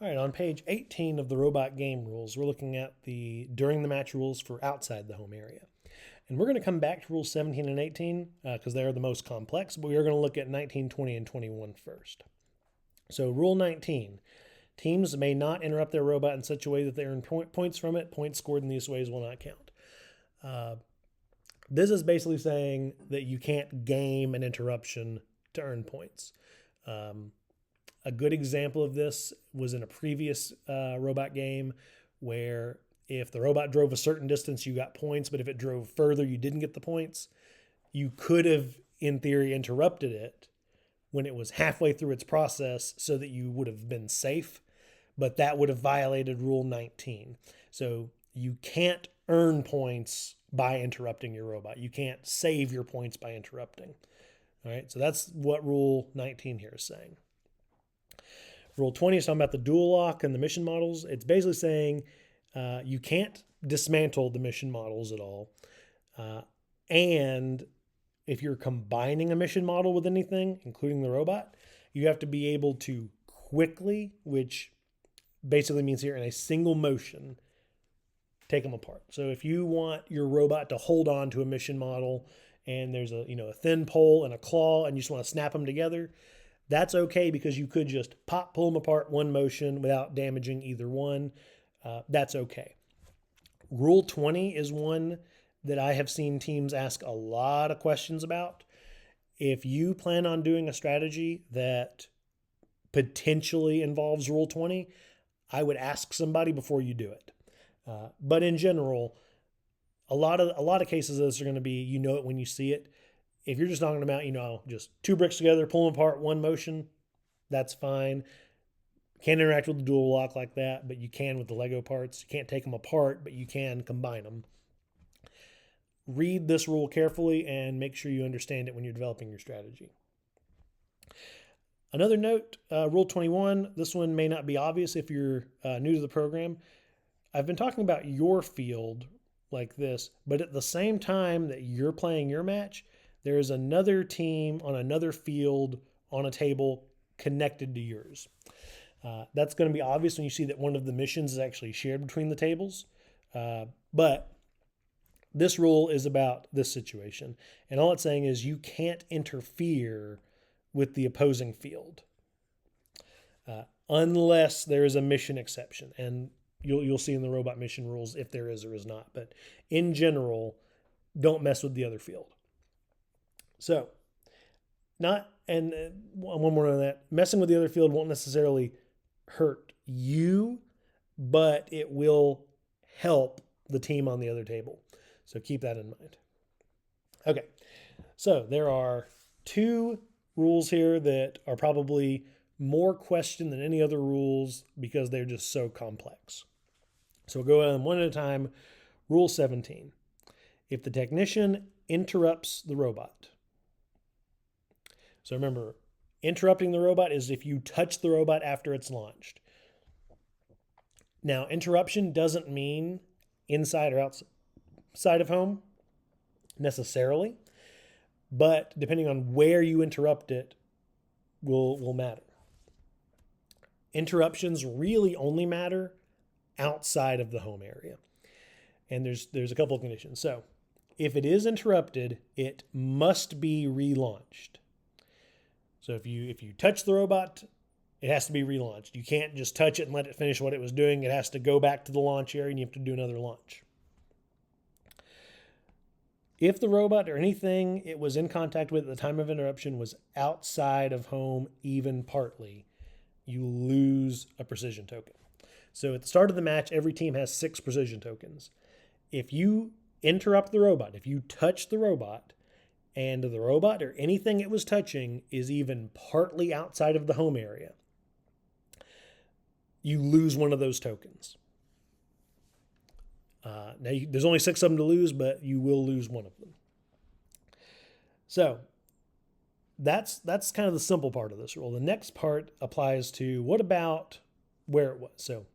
All right, on page 18 of the robot game rules, we're looking at the during the match rules for outside the home area. And we're going to come back to rules 17 and 18 because they're the most complex, but we are going to look at 19, 20, and 21 first. So, rule 19, teams may not interrupt their robot in such a way that they earn points from it. Points scored in these ways will not count. This is basically saying that you can't game an interruption to earn points. A good example of this was in a previous robot game where if the robot drove a certain distance, you got points, but if it drove further, you didn't get the points. You could have, in theory, interrupted it when it was halfway through its process so that you would have been safe, but that would have violated Rule 19. So you can't earn points by interrupting your robot. You can't save your points by interrupting. All right, so that's what Rule 19 here is saying. Rule 20 is talking about the dual lock and the mission models. It's basically saying you can't dismantle the mission models at all. And if you're combining a mission model with anything, including the robot, you have to be able to quickly, which basically means here in a single motion, take them apart. So if you want your robot to hold on to a mission model and there's a thin pole and a claw and you just want to snap them together, that's okay because you could just pull them apart one motion without damaging either one. That's okay. Rule 20 is one that I have seen teams ask a lot of questions about. If you plan on doing a strategy that potentially involves Rule 20, I would ask somebody before you do it. But in general, a lot of cases this are going to be, you know it when you see it. If you're just knocking them out, just two bricks together, pull them apart, one motion, that's fine. Can't interact with the dual lock like that, but you can with the Lego parts. You can't take them apart, but you can combine them. Read this rule carefully and make sure you understand it when you're developing your strategy. Another note, Rule 21, this one may not be obvious if you're new to the program. I've been talking about your field like this, but at the same time that you're playing your match, there is another team on another field on a table connected to yours. That's going to be obvious when you see that one of the missions is actually shared between the tables. But this rule is about this situation. And all it's saying is you can't interfere with the opposing field unless there is a mission exception. And you'll see in the robot mission rules if there is or is not. But in general, don't mess with the other field. So, one more on that. Messing with the other field won't necessarily hurt you, but it will help the team on the other table. So keep that in mind. Okay, so there are two rules here that are probably more questioned than any other rules because they're just so complex. So we'll go on one at a time. Rule 17. If the technician interrupts the robot. So remember, interrupting the robot is if you touch the robot after it's launched. Now, interruption doesn't mean inside or outside of home necessarily, but depending on where you interrupt it will matter. Interruptions really only matter outside of the home area. And there's a couple of conditions. So, if it is interrupted, it must be relaunched. So if you touch the robot, it has to be relaunched. You can't just touch it and let it finish what it was doing. It has to go back to the launch area and you have to do another launch. If the robot or anything it was in contact with at the time of interruption was outside of home, even partly, you lose a precision token. So at the start of the match, every team has 6 precision tokens. If you interrupt the robot, if you touch the robot, and the robot or anything it was touching is even partly outside of the home area, you lose one of those tokens. There's only 6 of them to lose, but you will lose one of them. So that's kind of the simple part of this rule. The next part applies to what about where it was. So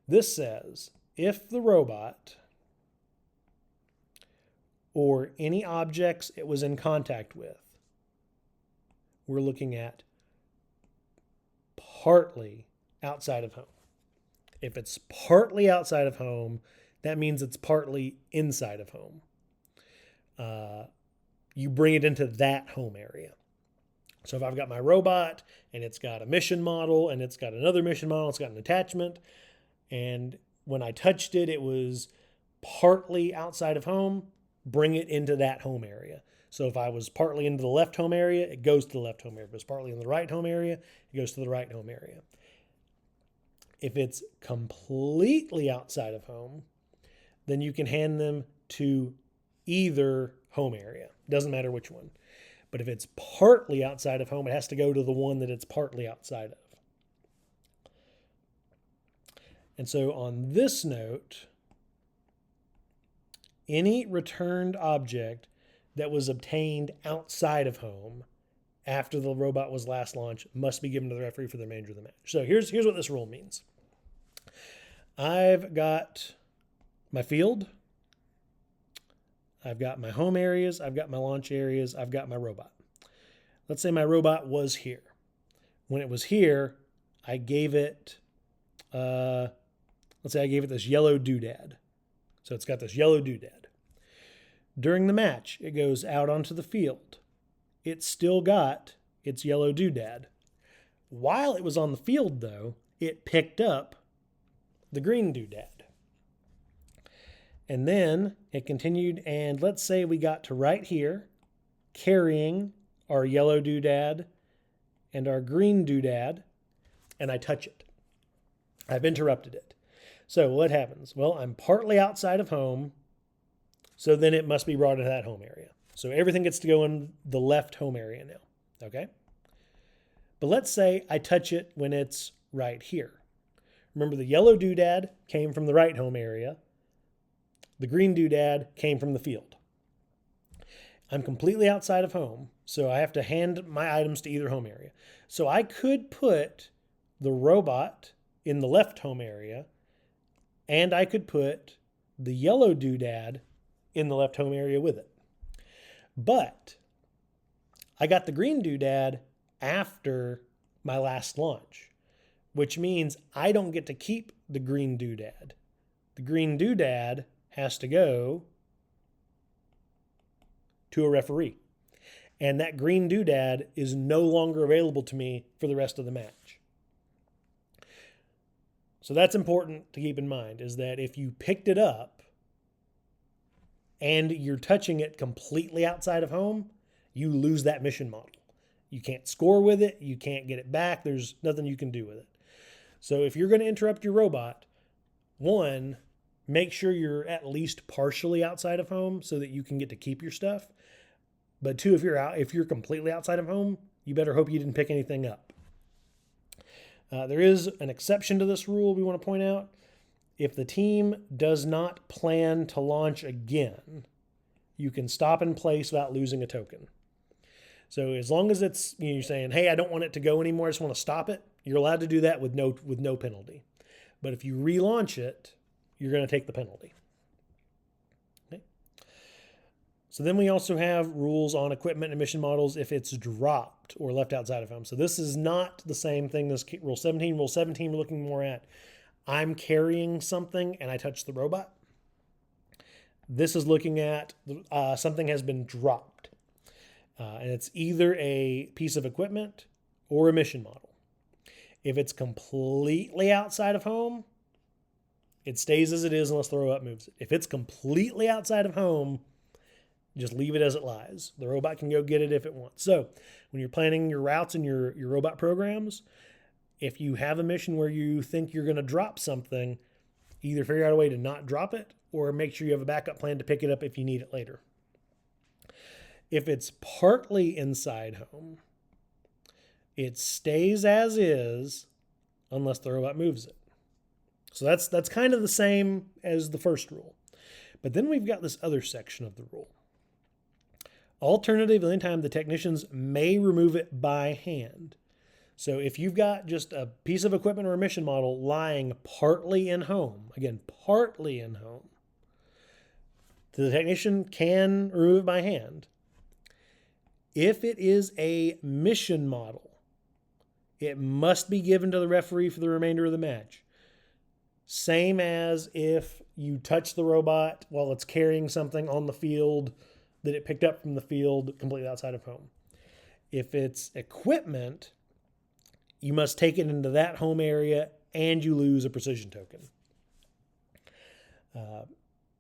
this says if the robot or any objects it was in contact with, we're looking at partly outside of home. If it's partly outside of home, that means it's partly inside of home. You bring it into that home area. So if I've got my robot and it's got a mission model and it's got another mission model, it's got an attachment, and when I touched it, it was partly outside of home, bring it into that home area. So if I was partly into the left home area, it goes to the left home area. If it was partly in the right home area, it goes to the right home area. If it's completely outside of home, then you can hand them to either home area. Doesn't matter which one. But if it's partly outside of home, it has to go to the one that it's partly outside of. And so on this note, any returned object that was obtained outside of home after the robot was last launched must be given to the referee for the remainder of the match. So here's what this rule means. I've got my field, I've got my home areas, I've got my launch areas, I've got my robot. Let's say my robot was here. When it was here, I gave it, let's say I gave it this yellow doodad. So it's got this yellow doodad. During the match, it goes out onto the field. It's still got its yellow doodad. While it was on the field, though, it picked up the green doodad. And then it continued, and let's say we got to right here, carrying our yellow doodad and our green doodad, and I touch it. I've interrupted it. So what happens? Well, I'm partly outside of home, so then it must be brought into that home area. So everything gets to go in the left home area now, okay? But let's say I touch it when it's right here. Remember, the yellow doodad came from the right home area. The green doodad came from the field. I'm completely outside of home, so I have to hand my items to either home area. So I could put the robot in the left home area, and I could put the yellow doodad in the left home area with it. But I got the green doodad after my last launch, which means I don't get to keep the green doodad. The green doodad has to go to a referee. And that green doodad is no longer available to me for the rest of the match. So that's important to keep in mind, is that if you picked it up and you're touching it completely outside of home, you lose that mission model. You can't score with it. You can't get it back. There's nothing you can do with it. So if you're going to interrupt your robot, one, make sure you're at least partially outside of home so that you can get to keep your stuff. But two, if you're completely outside of home, you better hope you didn't pick anything up. There is an exception to this rule we want to point out. If the team does not plan to launch again, you can stop in place without losing a token. So as long as it's, you're saying, hey, I don't want it to go anymore, I just want to stop it, you're allowed to do that with no penalty. But if you relaunch it, you're going to take the penalty. Okay. So then we also have rules on equipment and mission models if it's dropped or left outside of home. So this is not the same thing as Rule 17. Rule 17 we're looking more at, I'm carrying something and I touch the robot. This is looking at something has been dropped. And it's either a piece of equipment or a mission model. If it's completely outside of home, it stays as it is unless the robot moves it. If it's completely outside of home, just leave it as it lies. The robot can go get it if it wants. So when you're planning your routes and your robot programs, if you have a mission where you think you're going to drop something, either figure out a way to not drop it or make sure you have a backup plan to pick it up if you need it later. If it's partly inside home, it stays as is unless the robot moves it. So that's kind of the same as the first rule. But then we've got this other section of the rule. Alternatively, anytime the technicians may remove it by hand. So if you've got just a piece of equipment or a mission model lying partly in home, again, partly in home, the technician can remove it by hand. If it is a mission model, It must be given to the referee for the remainder of the match. Same as if you touch the robot while it's carrying something on the field that it picked up from the field completely outside of home. If it's equipment, you must take it into that home area and you lose a precision token.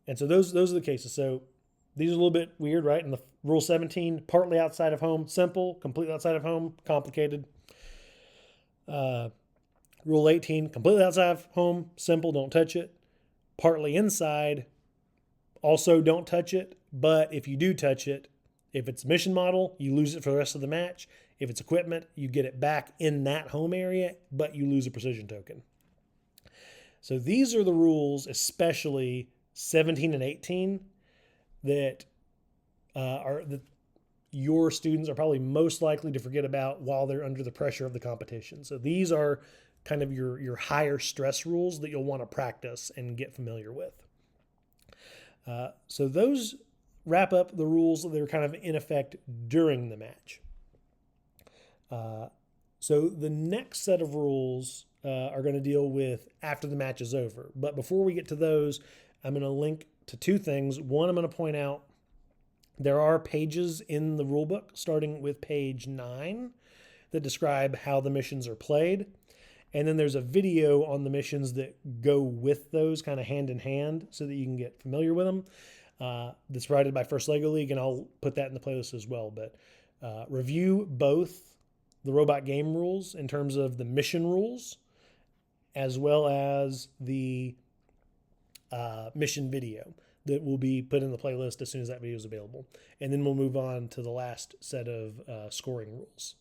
And so those are the cases. So these are a little bit weird, right? In the Rule 17, partly outside of home, simple. Completely outside of home, complicated. Rule 18, completely outside of home, simple, don't touch it. Partly inside, also don't touch it. But if you do touch it, if it's mission model, you lose it for the rest of the match. If it's equipment, you get it back in that home area, but you lose a precision token. So these are the rules, especially 17 and 18, that your students are probably most likely to forget about while they're under the pressure of the competition. So these are kind of your higher stress rules that you'll want to practice and get familiar with. So those wrap up the rules that are kind of in effect during the match. So the next set of rules are going to deal with after the match is over. But before we get to those, I'm going to link to two things. One, I'm going to point out there are pages in the rulebook, starting with page 9, that describe how the missions are played. And then there's a video on the missions that go with those kind of hand in hand so that you can get familiar with them. That's provided by First LEGO League, and I'll put that in the playlist as well. But review both the robot game rules in terms of the mission rules, as well as the mission video that will be put in the playlist as soon as that video is available. And then we'll move on to the last set of scoring rules.